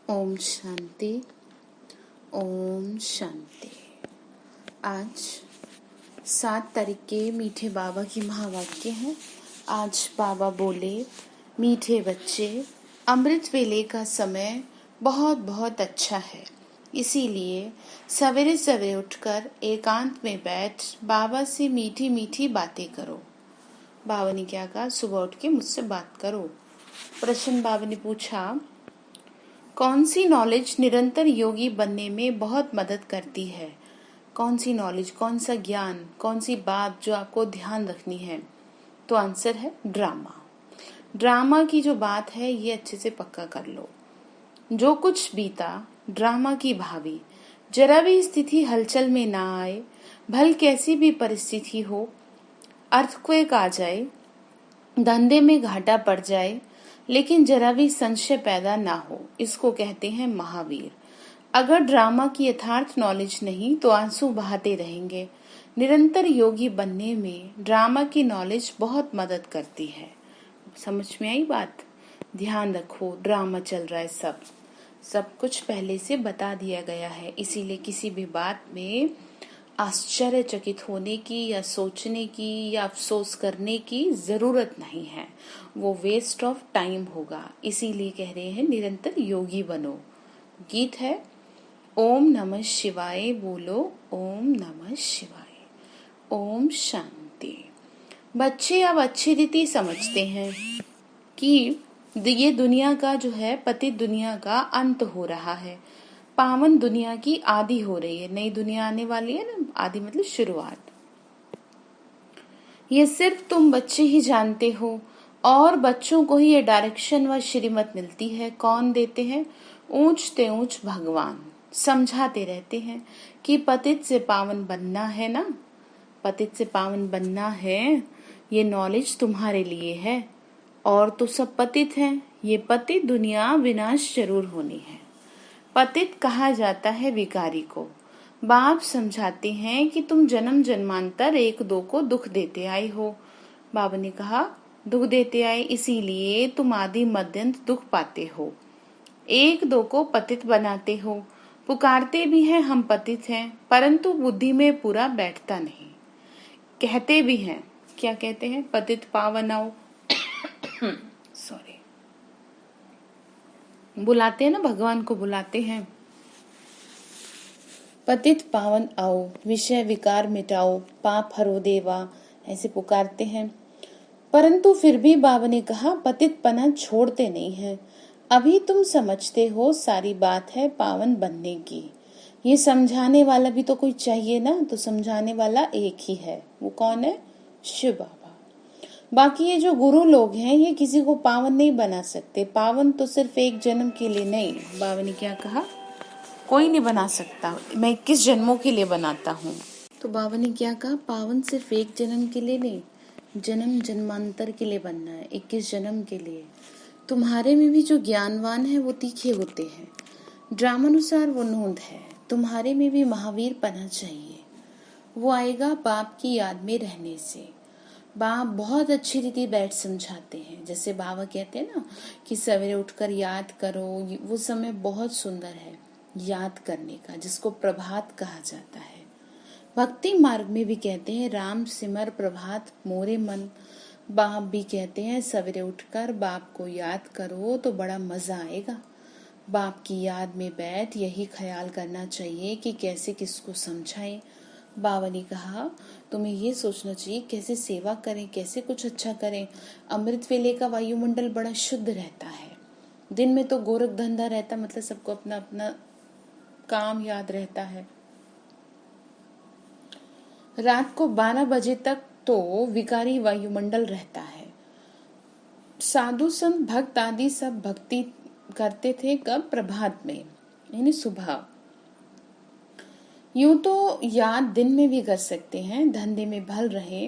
ओम शांति। ओम शांति। आज 7 तारीख के मीठे बाबा की महावाक्य है। आज बाबा बोले, मीठे बच्चे, अमृत वेले का समय बहुत बहुत अच्छा है, इसीलिए सवेरे सवेरे उठकर एकांत में बैठ बाबा से मीठी मीठी बातें करो। बाबा ने क्या कहा? सुबह उठ के मुझसे बात करो। प्रश्न बाबा ने पूछा, कौन सी नॉलेज निरंतर योगी बनने में बहुत मदद करती है? कौन सी नॉलेज, कौन सा ज्ञान, कौन सी बात जो आपको ध्यान रखनी है? तो आंसर है ड्रामा। ड्रामा की जो बात है ये अच्छे से पक्का कर लो। जो कुछ बीता ड्रामा की भावी, जरा भी स्थिति हलचल में ना आए, भल कैसी भी परिस्थिति हो, अर्थक्वेक आ जाए, धंधे में घाटा पड़ जाए, लेकिन जरा भी संशय पैदा ना हो, इसको कहते हैं महावीर। अगर ड्रामा की यथार्थ नॉलेज नहीं तो आंसू बहाते रहेंगे। निरंतर योगी बनने में ड्रामा की नॉलेज बहुत मदद करती है। समझ में आई बात? ध्यान रखो, ड्रामा चल रहा है, सब कुछ पहले से बता दिया गया है, इसीलिए किसी भी बात में आश्चर्यचकित होने की या सोचने की या अफसोस करने की जरूरत नहीं है। वो वेस्ट ऑफ टाइम होगा। इसीलिए कह रहे हैं निरंतर योगी बनो। गीत है, ओम नमः शिवाय बोलो, ओम नमः शिवाय। ओम शांति। बच्चे अब अच्छी रीति समझते हैं कि ये दुनिया का जो है, पतित दुनिया का अंत हो रहा है, पावन दुनिया की आदि हो रही है, नई दुनिया आने वाली है ना। आदि मतलब शुरुआत। ये सिर्फ तुम बच्चे ही जानते हो, और बच्चों को ही ये डायरेक्शन व श्रीमत मिलती है। कौन देते हैं? ऊंचते ऊंच भगवान समझाते रहते हैं कि पतित से पावन बनना है ना, पतित से पावन बनना है, ये नॉलेज तुम्हारे लिए है। और तो सब पतित हैं, ये पतित दुनिया विनाश जरूर होनी है। पतित कहा जाता है विकारी को। बाप समझाते हैं कि तुम जन्म जन्मांतर एक दो को दुख देते आए हो। बाबा ने कहा दुख देते आए, इसीलिए तुम आदि मध्यंत दुख पाते हो, एक दो को पतित बनाते हो। पुकारते भी हैं हम पतित हैं, परंतु बुद्धि में पूरा बैठता नहीं। कहते भी हैं, क्या कहते हैं? पतित पावन आओ सॉरी, बुलाते हैं ना, भगवान को बुलाते हैं, पतित पावन आओ, विषय विकार मिटाओ, पाप हरो देवा, ऐसे पुकारते हैं। परंतु फिर भी बाबा ने कहा पतित पना छोड़ते नहीं हैं। अभी तुम समझते हो सारी बात है पावन बनने की। ये समझाने वाला भी तो कोई चाहिए ना, तो समझाने वाला एक ही है। वो कौन है? शिव बाबा। बाकी ये जो गुरु लोग हैं ये किसी को पावन नहीं बना सकते। पावन तो सिर्फ एक जन्म के लिए नहीं। बाबा ने क्या कहा? कोई नहीं बना सकता, मैं 21 जन्मों के लिए बनाता हूँ। तो बाबा ने क्या कहा? पावन सिर्फ एक जन्म के लिए नहीं, जन्म जन्मांतर के लिए बनना है, 21 जन्म के लिए। तुम्हारे में भी जो ज्ञानवान है वो तीखे होते हैं, ड्रामानुसार वो नोंद है। तुम्हारे में भी महावीर पना चाहिए, वो आएगा बाप की याद में रहने से। बाप बहुत अच्छी रीति बैठ समझाते हैं। जैसे बाबा कहते हैं ना कि सवेरे उठकर याद करो, वो समय बहुत सुंदर है याद करने का, जिसको प्रभात कहा जाता है। भक्ति मार्ग में भी कहते हैं राम सिमर प्रभात मोरे मन। बाप भी कहते हैं सवेरे उठकर बाप को याद करो तो बड़ा मजा आएगा। बाप की याद में बैठ यही ख्याल करना चाहिए कि कैसे किसको समझाएं। बाबा ने कहा तुम्हें ये सोचना चाहिए कैसे सेवा करें, कैसे कुछ अच्छा करें। अमृत वेले का वायुमंडल बड़ा शुद्ध रहता है। दिन में तो गोरख धंधा रहता, मतलब सबको अपना अपना काम याद रहता है। रात को 12 बजे तक तो विकारी वायुमंडल रहता है। साधु संत भक्त आदि सब भक्ति करते थे कब? प्रभात में, यानी सुबह। यूं तो याद दिन में भी कर सकते हैं, धंधे में भल रहे,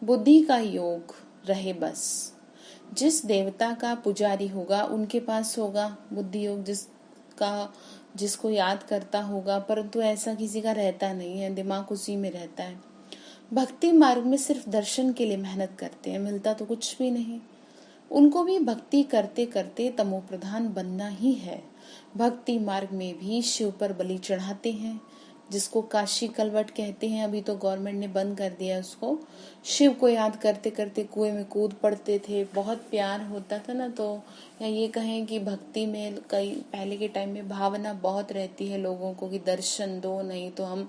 बुद्धि का योग रहे बस। जिस देवता का पुजारी होगा उनके पास होगा बुद्धि योग, जिसको याद करता होगा, परंतु ऐसा किसी का रहता नहीं है, दिमाग उसी में रहता है। भक्ति मार्ग में सिर्फ दर्शन के लिए मेहनत करते हैं, मिलता तो कुछ भी नहीं। उनको भी भक्ति करते करते तमो प्रधान बनना ही है। भक्ति मार्ग में भी शिव पर बलि चढ़ाते हैं, जिसको काशी कलवट कहते हैं। अभी तो गवर्नमेंट ने बंद कर दिया उसको। शिव को याद करते करते कुएं में कूद पड़ते थे, बहुत प्यार होता था ना। तो या ये कहें कि भक्ति में कई पहले के टाइम में भावना बहुत रहती है लोगों को कि दर्शन दो, नहीं तो हम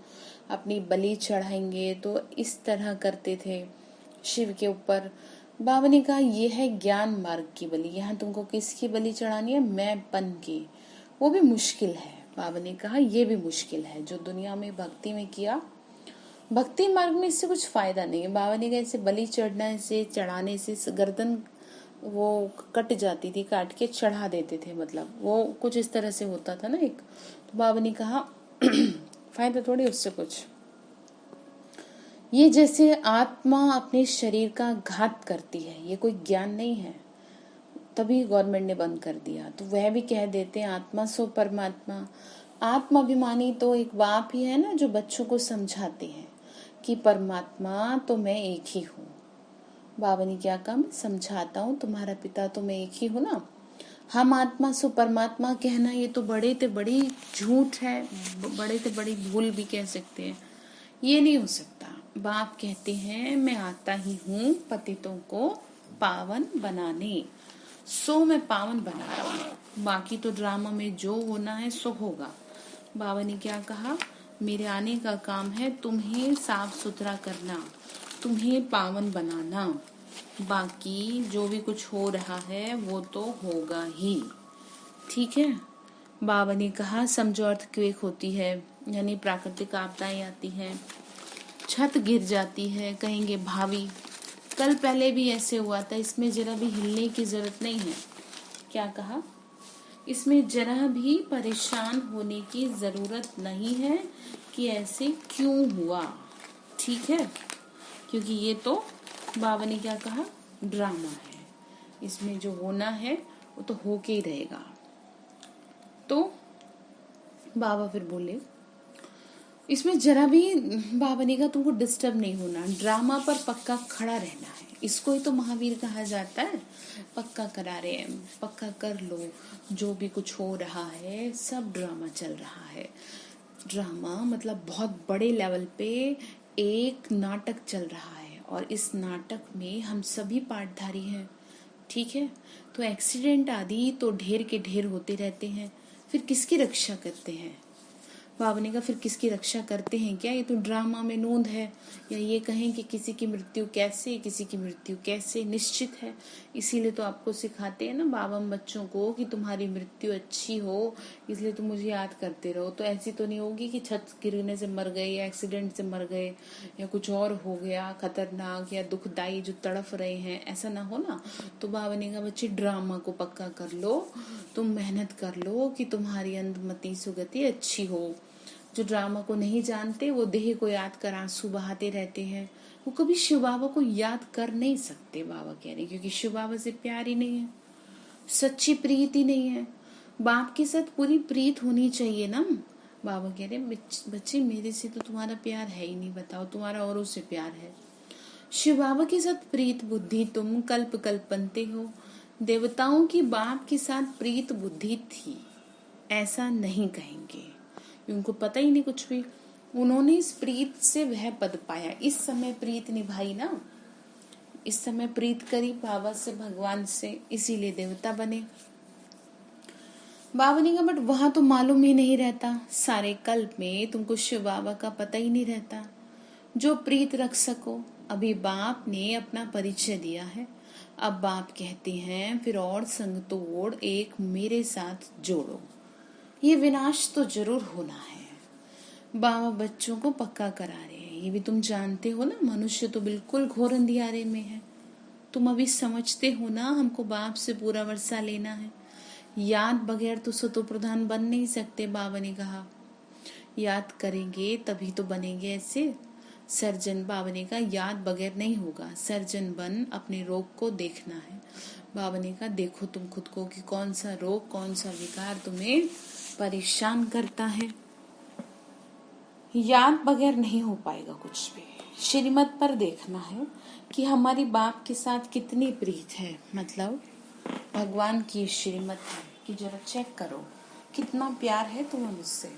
अपनी बलि चढ़ाएंगे। तो इस तरह करते थे शिव के ऊपर। बाबा ने कहा यह है ज्ञान मार्ग की बलि, यहाँ तुमको किसकी बलि चढ़ानी है? मैं पन की। वो भी मुश्किल है। बाबा ने कहा ये भी मुश्किल है, जो दुनिया में भक्ति में किया, भक्ति मार्ग में इससे कुछ फायदा नहीं है। बाबा ने कहा इसे बलि चढ़ाने से गर्दन वो कट जाती थी, काट के चढ़ा देते थे, मतलब वो कुछ इस तरह से होता था ना एक। तो बाबा ने कहा फायदा थोड़ी उससे कुछ। ये जैसे आत्मा अपने शरीर का घात करती है, ये कोई ज्ञान नहीं है। तभी गवर्नमेंट ने बंद कर दिया। तो वह भी कह देते हैं आत्मा सो परमात्मा। आत्माभिमानी तो एक बाप ही है ना, जो बच्चों को समझाते हैं कि परमात्मा तो मैं एक ही हूँ। बाबा ने क्या कहा, मैं समझाता हूँ, तुम्हारा पिता तो मैं एक ही हूँ ना। हम आत्मा सो परमात्मा कहना ये तो बड़े ते बड़ी झूठ है, बड़े ते बड़ी भूल भी कह सकते हैं। ये नहीं हो सकता। बाप कहते हैं मैं आता ही हूँ पतितों को पावन बनाने, सो मैं पावन बना रहा हूँ। बाकी तो ड्रामा में जो होना है सो होगा। बाबा ने क्या कहा, मेरे आने का काम है तुम्हें साफ सुथरा करना, तुम्हें पावन बनाना। बाकी जो भी कुछ हो रहा है वो तो होगा ही, ठीक है। बाबा ने कहा समझो अर्थक्वेक होती है, यानी प्राकृतिक आपदाएं आती हैं, छत गिर जाती है, कहेंगे भावी। कल पहले भी ऐसे हुआ था, इसमें जरा भी हिलने की जरूरत नहीं है। क्या कहा, इसमें जरा भी परेशान होने की जरूरत नहीं है कि ऐसे क्यों हुआ, ठीक है। क्योंकि ये तो बाबा ने क्या कहा, ड्रामा है, इसमें जो होना है वो तो होके ही रहेगा। तो बाबा फिर बोले इसमें जरा भी, बाबा ने कहा तुमको डिस्टर्ब नहीं होना, ड्रामा पर पक्का खड़ा रहना है। इसको ही तो महावीर कहा जाता है। पक्का करा रहे हैं, पक्का कर लो, जो भी कुछ हो रहा है सब ड्रामा चल रहा है। ड्रामा मतलब बहुत बड़े लेवल पे एक नाटक चल रहा है, और इस नाटक में हम सभी पार्टधारी हैं, ठीक है। तो एक्सीडेंट आदि तो ढेर के ढेर होते रहते हैं, फिर किसकी रक्षा करते हैं? बाबा ने कहा फिर किसकी रक्षा करते हैं क्या, ये तो ड्रामा में नोंद है। या ये कहें कि किसी की मृत्यु कैसे, किसी की मृत्यु कैसे निश्चित है। इसीलिए तो आपको सिखाते हैं ना बाबा बच्चों को कि तुम्हारी मृत्यु अच्छी हो, इसलिए तुम मुझे याद करते रहो। तो ऐसी तो नहीं होगी कि छत गिरने से मर गए, या एक्सीडेंट से मर गए, या कुछ और हो गया खतरनाक या दुखदाई जो तड़फ रहे हैं, ऐसा ना हो ना। तो बाबा ने कहा बच्चे ड्रामा को पक्का कर लो, तुम मेहनत कर लो कि तुम्हारी अंतमति सुगति अच्छी हो। जो ड्रामा को नहीं जानते वो देह को याद कर आंसू बहाते रहते हैं, वो कभी शिव बाबा को याद कर नहीं सकते। बाबा कह रहे क्योंकि शिव बाबा से प्यार ही नहीं है, सच्ची प्रीत ही नहीं है। बाप के साथ पूरी प्रीत होनी चाहिए ना। बाबा कह रहे बच्चे मेरे से तो तुम्हारा प्यार है ही नहीं, बताओ तुम्हारा औरों से प्यार है। शिव बाबा के साथ प्रीत बुद्धि तुम कल्प कल्प बनते हो। देवताओं की बाप के साथ प्रीत बुद्धि थी, ऐसा नहीं कहेंगे, उनको पता ही नहीं कुछ भी। उन्होंने इस प्रीत से वह पद पाया, इस समय प्रीत निभाई ना, इस समय प्रीत करी बाबा से, भगवान से, इसीलिए देवता बने। बाबा ने कहा बट वहां तो मालूम ही नहीं रहता, सारे कल्प में तुमको शिव बाबा का पता ही नहीं रहता जो प्रीत रख सको। अभी बाप ने अपना परिचय दिया है, अब बाप कहते हैं फिर और संग तोड़ एक मेरे साथ जोड़ो, ये विनाश तो जरूर होना है। बाबा बच्चों को पक्का करा रहे हैं, ये भी तुम जानते हो ना, मनुष्य तो बिल्कुल घोर अंधियारे में है। तुम अभी समझते हो ना, हमको बाप से पूरा वर्षा लेना है। याद बगैर तो सतो प्रधान बन नहीं सकते। बाबा ने कहा याद करेंगे तभी तो बनेंगे ऐसे सर्जन। बाबा ने कहा याद बगैर नहीं होगा, सर्जन बन अपने रोग को देखना है। बाबा ने कहा देखो तुम खुद को कि कौन सा रोग, कौन सा विकार तुम्हें परेशान करता है। याद बगैर नहीं हो पाएगा कुछ भी। श्रीमत पर देखना है कि हमारी बाप के साथ कितनी प्रीत है, मतलब भगवान की श्रीमत है कि जरा चेक करो कितना प्यार है तुम्हें मुझसे।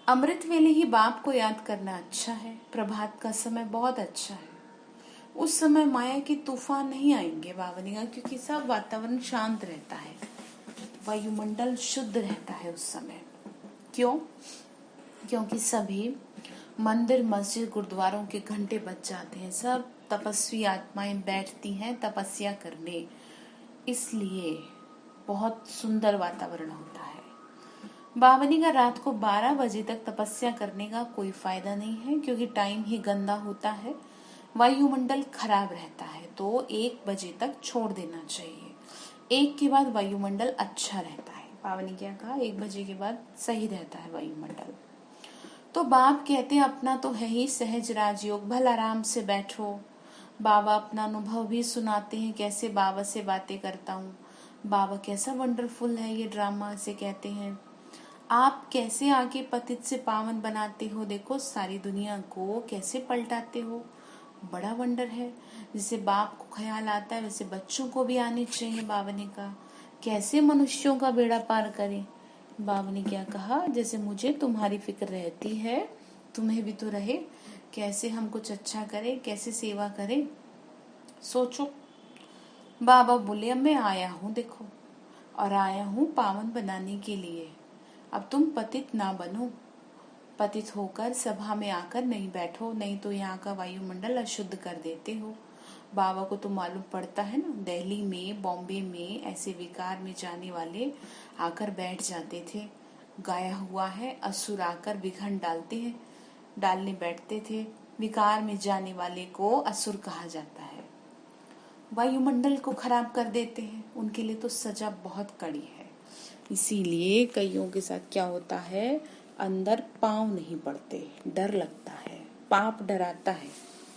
अमृत वेले ही बाप को याद करना अच्छा है। प्रभात का समय बहुत अच्छा है। उस समय माया के तूफान नहीं आएंगे बाबा ने कहा, क्योंकि सब वातावरण शांत रहता है, वायुमंडल शुद्ध रहता है उस समय। क्यों? क्योंकि सभी मंदिर मस्जिद गुरुद्वारों के घंटे बज जाते हैं, सब तपस्वी आत्माएं बैठती हैं तपस्या करने, इसलिए बहुत सुंदर वातावरण होता है। बावनी का रात को 12 बजे तक तपस्या करने का कोई फायदा नहीं है, क्योंकि टाइम ही गंदा होता है, वायुमंडल खराब रहता है, तो 1 बजे तक छोड़ देना चाहिए। 1 के बाद वायुमंडल अच्छा रहता है। बावनी क्या कहा, 1 बजे के बाद सही रहता है वायुमंडल। तो बाप कहते हैं अपना तो है ही सहज राजयोग, भल आराम से बैठो। बाबा अपना अनुभव भी सुनाते हैं, कैसे बाबा से बातें करता हूँ, बाबा कैसा वंडरफुल है ये ड्रामा, से कहते हैं आप कैसे आके पतित से पावन बनाते हो, देखो सारी दुनिया को कैसे पलटाते हो, बड़ा वंडर है। जैसे बाप को ख्याल आता है वैसे बच्चों को भी आने चाहिए। बाबा ने कहा कैसे मनुष्यों का बेड़ा पार करें। बाबा ने क्या कहा, जैसे मुझे तुम्हारी फिक्र रहती है तुम्हें भी तो रहे, कैसे हम कुछ अच्छा करें, कैसे सेवा करें, सोचो। बाबा बोले अब मैं आया हूँ देखो, और आया हूँ पावन बनाने के लिए। अब तुम पतित ना बनो, पतित होकर सभा में आकर नहीं बैठो, नहीं तो यहाँ का वायुमंडल अशुद्ध कर देते हो। बाबा को तो मालूम पड़ता है ना, दिल्ली में बॉम्बे में ऐसे विकार में जाने वाले आकर बैठ जाते थे। गाया हुआ है असुर आकर विघन डालने बैठते थे। विकार में जाने वाले को असुर कहा जाता है, वायुमंडल को खराब कर देते हैं, उनके लिए तो सजा बहुत कड़ी है। इसीलिए कईयों के साथ क्या होता है, अंदर पांव नहीं पड़ते, डर लगता है, पाप डराता है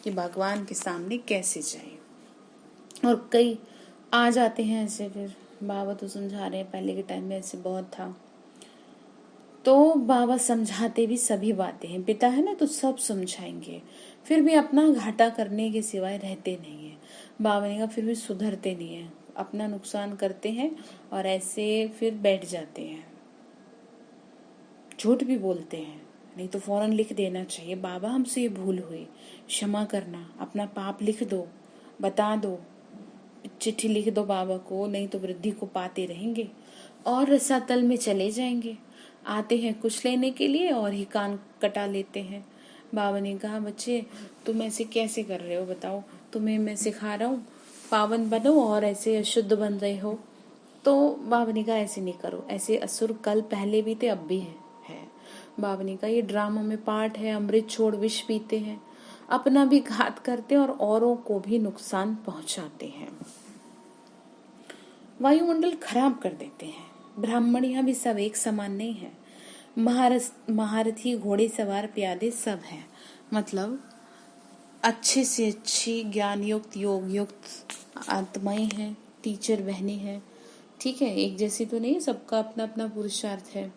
कि भगवान के सामने कैसे जाए। और कई आ जाते हैं ऐसे, फिर बाबा तो समझा रहे हैं, पहले के टाइम में ऐसे बहुत था, तो बाबा समझाते भी सभी बातें हैं, पिता है ना तो सब समझाएंगे, फिर भी अपना घाटा करने के सिवाय रहते नहीं है। बाबा ने कहा फिर भी सुधरते नहीं है, अपना नुकसान करते हैं और ऐसे फिर बैठ जाते हैं, झूठ भी बोलते हैं। नहीं तो फौरन लिख देना चाहिए, बाबा हमसे ये भूल हुई, क्षमा करना, अपना पाप लिख दो, बता दो, चिट्ठी लिख दो बाबा को, नहीं तो वृद्धि को पाते रहेंगे और रसातल में चले जाएंगे। आते हैं कुछ लेने के लिए और ही कान कटा लेते हैं। बाबा ने कहा बच्चे तुम ऐसे कैसे कर रहे हो, बताओ, तुम्हें मैं सिखा रहा हूँ पावन बनो और ऐसे अशुद्ध बन रहे हो। तो बाबा ने कहा ऐसे नहीं करो, ऐसे असुर कल पहले भी थे अब भी है। बाबा ने कहा ये ड्रामा में पार्ट है, अमृत छोड़ विष पीते हैं, अपना भी घात करते हैं और औरों को भी नुकसान पहुंचाते हैं, वायुमंडल खराब कर देते हैं। ब्राह्मणियां भी सब एक समान नहीं है, महारथी घोड़े सवार प्यादे सब हैं, मतलब अच्छे से अच्छी ज्ञान युक्त योग युक्त आत्माएं हैं, टीचर बहनें हैं, ठीक है, एक जैसी तो नहीं, सबका अपना अपना पुरुषार्थ है।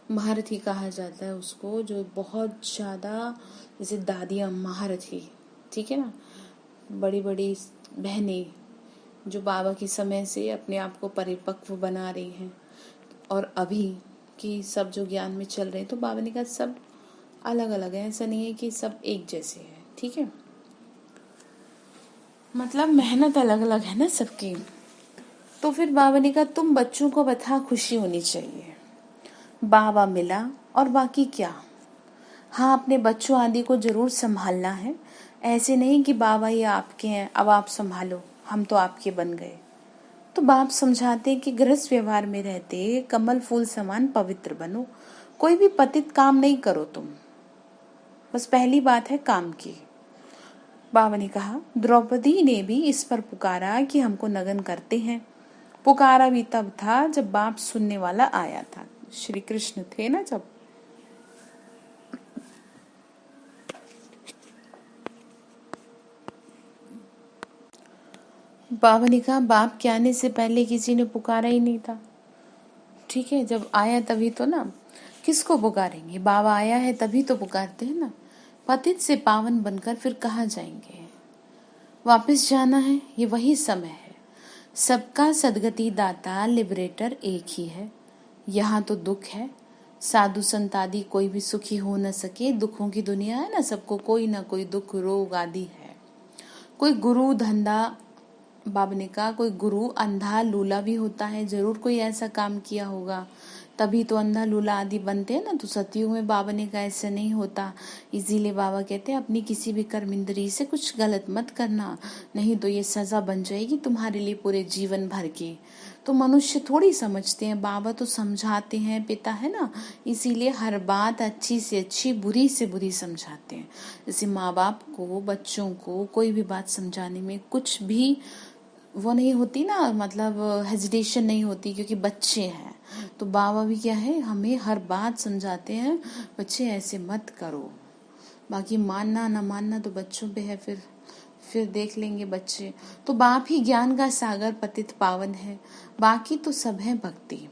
महारथी कहा जाता है उसको जो बहुत ज्यादा, जैसे दादियां महारथी, ठीक है ना, बड़ी बड़ी बहनें जो बाबा के समय से अपने आप को परिपक्व बना रही हैं, और अभी की सब जो ज्ञान में चल रहे हैं, तो बाबा ने कहा सब अलग अलग है, ऐसा नहीं है कि सब एक जैसे है, ठीक है, मतलब मेहनत अलग अलग है ना सबकी। तो फिर बाबा ने कहा तुम बच्चों को बता खुशी होनी चाहिए, बाबा मिला और बाकी क्या। हाँ, अपने बच्चों आदि को जरूर संभालना है, ऐसे नहीं कि बाबा ये आपके हैं अब आप संभालो, हम तो आपके बन गए। तो बाप समझाते हैं कि गृहस्थ व्यवहार में रहते कमल फूल समान पवित्र बनो, कोई भी पतित काम नहीं करो तुम, बस पहली बात है काम की। बाबा ने कहा द्रौपदी ने भी इस पर पुकारा कि हमको नगन करते हैं, पुकारा भी तब था जब बाप सुनने वाला आया था, श्री कृष्ण थे ना जब। बाबा ने कहा बाप के आने से पहले किसी ने पुकारा ही नहीं था, ठीक है, जब आया तभी तो ना, किसको पुकारेंगे, बाबा आया है तभी तो पुकारते हैं ना। पतित से पावन बनकर फिर कहाँ जाएंगे, वापस जाना है, ये वही समय है। सबका सदगति दाता लिबरेटर एक ही है, यहाँ तो दुख है, साधु संत आदि कोई भी सुखी हो न सके। दुखों की दुनिया है ना, सबको कोई ना कोई दुख रोग आदि है। कोई गुरु धंधा, बाबा ने कहा कोई गुरु अंधा लूला भी होता है, जरूर कोई ऐसा काम किया होगा तभी तो अंधा लूला आदि बनते हैं ना। तो सतयुग में बाबा ने कहा ऐसा नहीं होता। इसीलिए बाबा कहते हैं अपनी किसी भी कर्म इंद्री से कुछ गलत मत करना, नहीं तो ये सजा बन जाएगी तुम्हारे लिए पूरे जीवन भर की। तो मनुष्य थोड़ी समझते हैं, बाबा तो समझाते हैं, पिता है ना, इसीलिए हर बात अच्छी से अच्छी बुरी से बुरी समझाते हैं। जैसे माँ बाप को बच्चों को कोई भी बात समझाने में कुछ भी वो नहीं होती ना, मतलब हेजिटेशन नहीं होती, क्योंकि बच्चे हैं। तो बाबा भी क्या है, हमें हर बात समझाते हैं, बच्चे ऐसे मत करो। बाकी मानना ना मानना तो बच्चों पे है, फिर देख लेंगे बच्चे। तो बाप ही ज्ञान का सागर पतित पावन है, बाकी तो सब है भक्ति।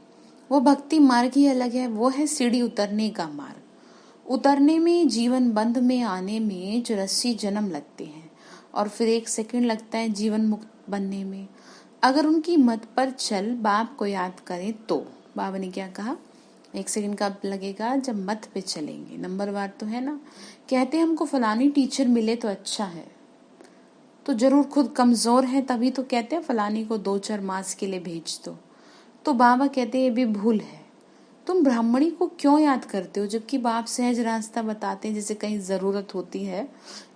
वो भक्ति मार्ग ही अलग है, वो है सीढ़ी उतरने का मार्ग। उतरने में, जीवन बंध में आने में 84 जन्म लगते हैं और फिर 1 सेकंड लगता है जीवन मुक्त बनने में। अगर उनकी मत पर चल बाप को याद करें तो, बाबा ने क्या कहा, 1 सेकंड कब लगेगा, जब मत पे चलेंगे। नंबरवार तो है ना, कहते हैं हमको फलानी टीचर मिले तो अच्छा है, तो जरूर खुद कमजोर है तभी तो कहते हैं फलानी को 2-4 मास के लिए भेज दो। तो बाबा कहते हैं ये भी भूल है, तुम ब्राह्मणी को क्यों याद करते हो, जबकि बाप सहज रास्ता बताते हैं, जैसे कहीं जरूरत होती है,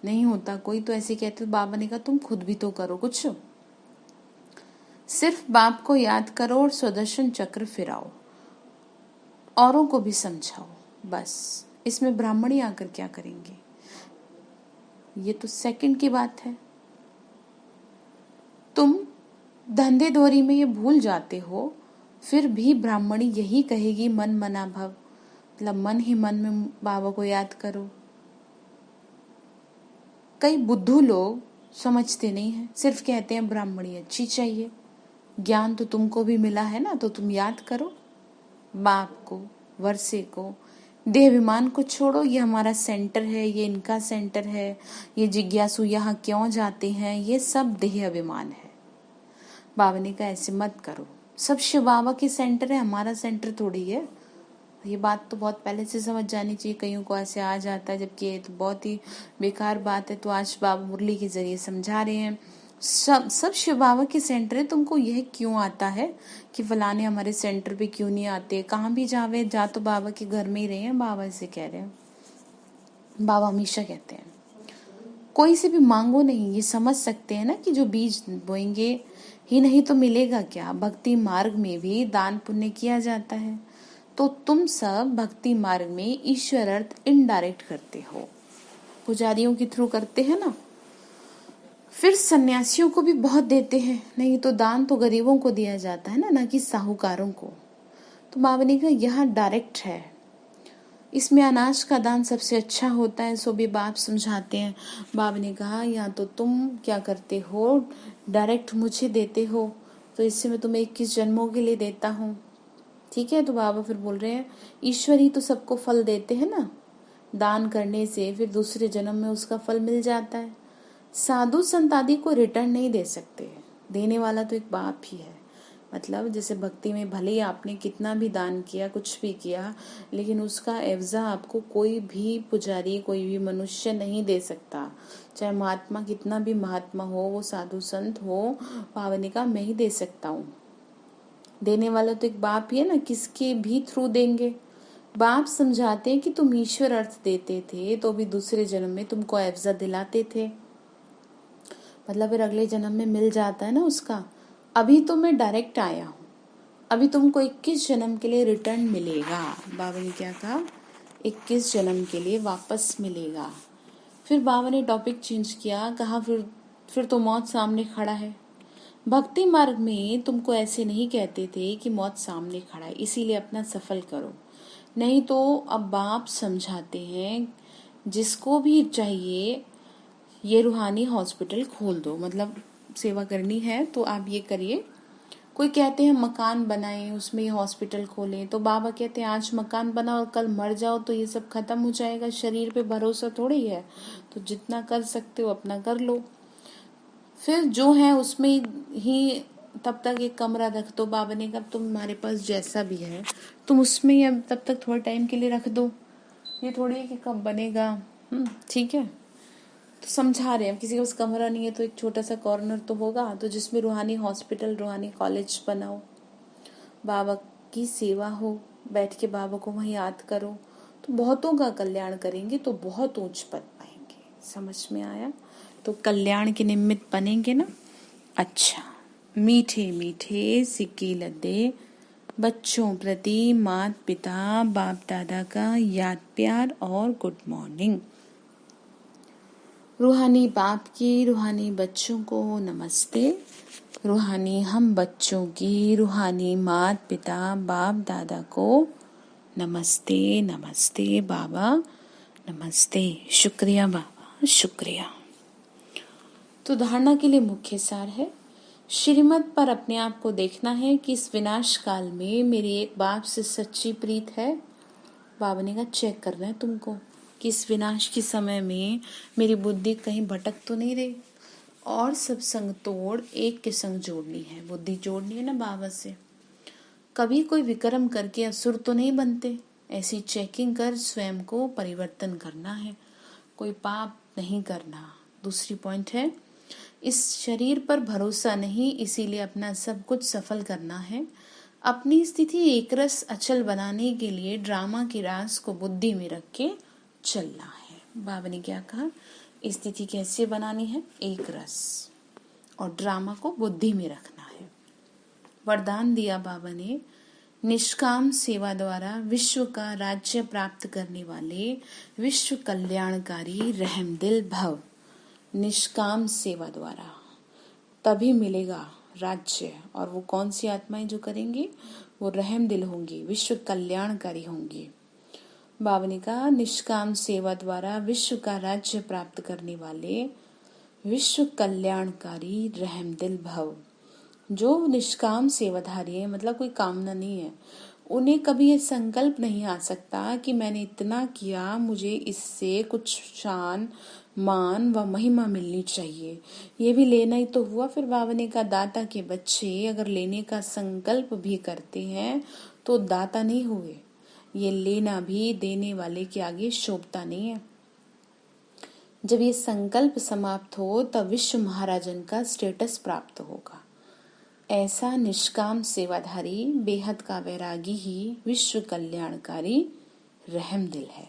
नहीं होता कोई तो ऐसे कहते हो। बाबा ने कहा तुम खुद भी तो करो कुछ, सिर्फ बाप को याद करो और सुदर्शन चक्र फिराओ, औरों को भी समझाओ, बस। इसमें ब्राह्मणी आकर क्या करेंगे, ये तो सेकंड की बात है। तुम धंधे दोरी में ये भूल जाते हो, फिर भी ब्राह्मणी यही कहेगी मन मना भव, मतलब मन ही मन में बाबा को याद करो। कई बुद्धू लोग समझते नहीं हैं, सिर्फ कहते हैं ब्राह्मणी अच्छी चाहिए। ज्ञान तो तुमको भी मिला है ना, तो तुम याद करो बाप को, वर्षे को, देहाभिमान को छोड़ो। ये हमारा सेंटर है, ये इनका सेंटर है, ये जिज्ञासु यहाँ क्यों जाते हैं, ये सब देह अभिमान है। बाबा ने कहा ऐसे मत करो, सब शिव बाबा के सेंटर है, हमारा सेंटर थोड़ी है। ये बात तो बहुत पहले से समझ जानी चाहिए, कईयों को ऐसे आ जाता है, जबकि ये तो बहुत ही बेकार बात है। तो आज बाबा मुरली के जरिए समझा रहे हैं, सब शिव बाबा के सेंटर है। तुमको यह क्यों आता है कि फलाने हमारे सेंटर पे क्यों नहीं आते, कहाँ भी जावे जा तो बाबा के घर में ही रहे हैं, बाबा ऐसे कह रहे हैं। बाबा हमेशा कहते हैं कोई से भी मांगो नहीं, ये समझ सकते हैं ना कि जो बीज बोएंगे ही नहीं तो मिलेगा क्या। भक्ति मार्ग में भी दान पुण्य किया जाता है, तो तुम सब भक्ति मार्ग में ईश्वर अर्थ इनडायरेक्ट करते हो, पुजारियों के थ्रू करते हैं ना, फिर सन्यासियों को भी बहुत देते हैं, नहीं तो दान तो गरीबों को दिया जाता है ना कि साहूकारों को। तो बाबा ने कहा यहाँ डायरेक्ट है, इसमें अनाज का दान सबसे अच्छा होता है, सो भी बाप समझाते हैं। बाबा ने कहा यहाँ तो तुम क्या करते हो, डायरेक्ट मुझे देते हो, तो इससे मैं तुम्हें 21 जन्मों के लिए देता हूँ, ठीक है। तो बाबा फिर बोल रहे हैं ईश्वर ही तो सबको फल देते हैं ना, दान करने से फिर दूसरे जन्म में उसका फल मिल जाता है। साधु संत आदि को रिटर्न नहीं दे सकते, देने वाला तो एक बाप ही है। मतलब जैसे भक्ति में भले ही आपने कितना भी दान किया, कुछ भी किया, लेकिन उसका एवजा आपको कोई भी पुजारी, कोई भी मनुष्य नहीं दे सकता। चाहे महात्मा कितना भी महात्मा हो, वो साधु संत हो, पावनी का मैं ही दे सकता हूँ। देने वाला तो एक बाप ही है ना, किसके भी थ्रू देंगे। बाप समझाते हैं कि तुम ईश्वर अर्थ देते थे तो भी दूसरे जन्म में तुमको एवजा दिलाते थे, मतलब फिर अगले जन्म में मिल जाता है ना उसका। अभी तो मैं डायरेक्ट आया हूँ, अभी तुमको 21 जन्म के लिए रिटर्न मिलेगा। बाबा ने क्या कहा, 21 जन्म के लिए वापस मिलेगा। फिर बाबा ने टॉपिक चेंज किया, कहा फिर तो मौत सामने खड़ा है। भक्ति मार्ग में तुमको ऐसे नहीं कहते थे कि मौत सामने खड़ा है, इसीलिए अपना सफल करो, नहीं तो अब बाप समझाते हैं जिसको भी चाहिए ये रूहानी हॉस्पिटल खोल दो, मतलब सेवा करनी है तो आप ये करिए। कोई कहते हैं मकान बनाएं उसमें ये हॉस्पिटल खोलें, तो बाबा कहते हैं आज मकान बनाओ और कल मर जाओ तो ये सब खत्म हो जाएगा, शरीर पे भरोसा थोड़ी है, तो जितना कर सकते हो अपना कर लो। फिर जो है उसमें ही तब तक एक कमरा रख दो। बाबा ने कहा तुम्हारे पास जैसा भी है तुम उसमें ही अब तब तक थोड़ा टाइम के लिए रख दो, ये थोड़ी है कि कब बनेगा। ठीक है, तो समझा रहे हैं। किसी के पास कमरा नहीं है तो एक छोटा सा कॉर्नर तो होगा, तो जिसमें रूहानी हॉस्पिटल, रूहानी कॉलेज बनाओ, बाबा की सेवा हो, बैठ के बाबा को वहीं याद करो, तो बहुतों का कल्याण करेंगे, तो बहुत ऊंच पद पाएंगे। समझ में आया? तो कल्याण के निमित्त बनेंगे ना। अच्छा, मीठे मीठे सिक्के लद्दे बच्चों प्रति माता पिता बाप दादा का याद प्यार और गुड मॉर्निंग। रूहानी बाप की रूहानी बच्चों को नमस्ते। रूहानी हम बच्चों की रूहानी माता पिता बाप दादा को नमस्ते। नमस्ते बाबा, नमस्ते। शुक्रिया बाबा, शुक्रिया। तो धारणा के लिए मुख्य सार है, श्रीमत पर अपने आप को देखना है कि इस विनाश काल में मेरी एक बाप से सच्ची प्रीत है। बाबा ने कहा चेक करना है तुमको कि इस विनाश के समय में मेरी बुद्धि कहीं भटक तो नहीं रही, और सब संग तोड़ एक के संग जोड़नी है। बुद्धि जोड़नी है ना बाबा से। कभी कोई विक्रम करके असुर तो नहीं बनते, ऐसी चेकिंग कर स्वयं को परिवर्तन करना है, कोई पाप नहीं करना। दूसरी पॉइंट है, इस शरीर पर भरोसा नहीं, इसीलिए अपना सब कुछ सफल करना है। अपनी स्थिति एकरस अचल बनाने के लिए ड्रामा की रास को बुद्धि में रख के चलना है। बाबा ने क्या कहा, स्थिति कैसे बनानी है? एक रस, और ड्रामा को बुद्धि में रखना है। वरदान दिया बाबा ने, निष्काम सेवा द्वारा विश्व का राज्य प्राप्त करने वाले विश्व कल्याणकारी रहमदिल भव। निष्काम सेवा द्वारा तभी मिलेगा राज्य, और वो कौन सी आत्माएं जो करेंगी? वो रहमदिल होंगी, विश्व कल्याणकारी होंगी। बाबा ने कहा निष्काम सेवा द्वारा विश्व का राज्य प्राप्त करने वाले विश्व कल्याणकारी रहमदिल भव। जो निष्काम सेवाधारी है, मतलब कोई कामना नहीं है, उन्हें कभी ये संकल्प नहीं आ सकता कि मैंने इतना किया, मुझे इससे कुछ शान मान व महिमा मिलनी चाहिए। ये भी लेना ही तो हुआ। फिर बाबा ने कहा दाता के बच्चे अगर लेने का संकल्प भी करते हैं तो दाता नहीं हुए। ये लेना भी देने वाले के आगे शोभता नहीं है। जब ये संकल्प समाप्त हो तब विश्व महाराजन का स्टेटस प्राप्त होगा। ऐसा निष्काम सेवाधारी बेहद का वैरागी ही विश्व कल्याणकारी रहमदिल है।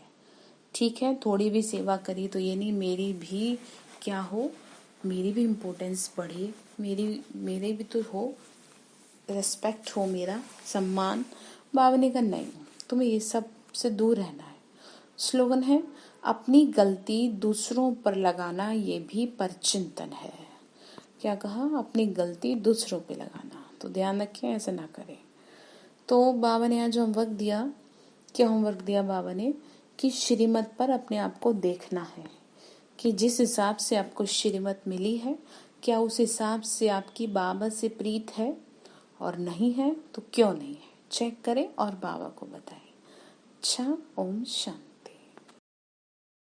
ठीक है, थोड़ी भी सेवा करी तो ये नहीं मेरी भी क्या हो, मेरी भी इम्पोर्टेंस बढ़े, मेरे भी तो हो, रेस्पेक्ट हो, मेरा सम्मान। बाबा ने कहा नहीं, तुम्हें ये सब से दूर रहना है। स्लोगन है, अपनी गलती दूसरों पर लगाना ये भी परचिंतन है। क्या कहा? अपनी गलती दूसरों पे लगाना, तो ध्यान रखें ऐसा ना करें। तो बाबा ने आज होमवर्क दिया। क्या होमवर्क दिया बाबा ने? कि श्रीमत पर अपने आप को देखना है कि जिस हिसाब से आपको श्रीमत मिली है, क्या उस हिसाब से आपकी बाबा से प्रीत है, और नहीं है तो क्यों नहीं है, चेक करें और बाबा को बताएं। अच्छा, ओम शांति।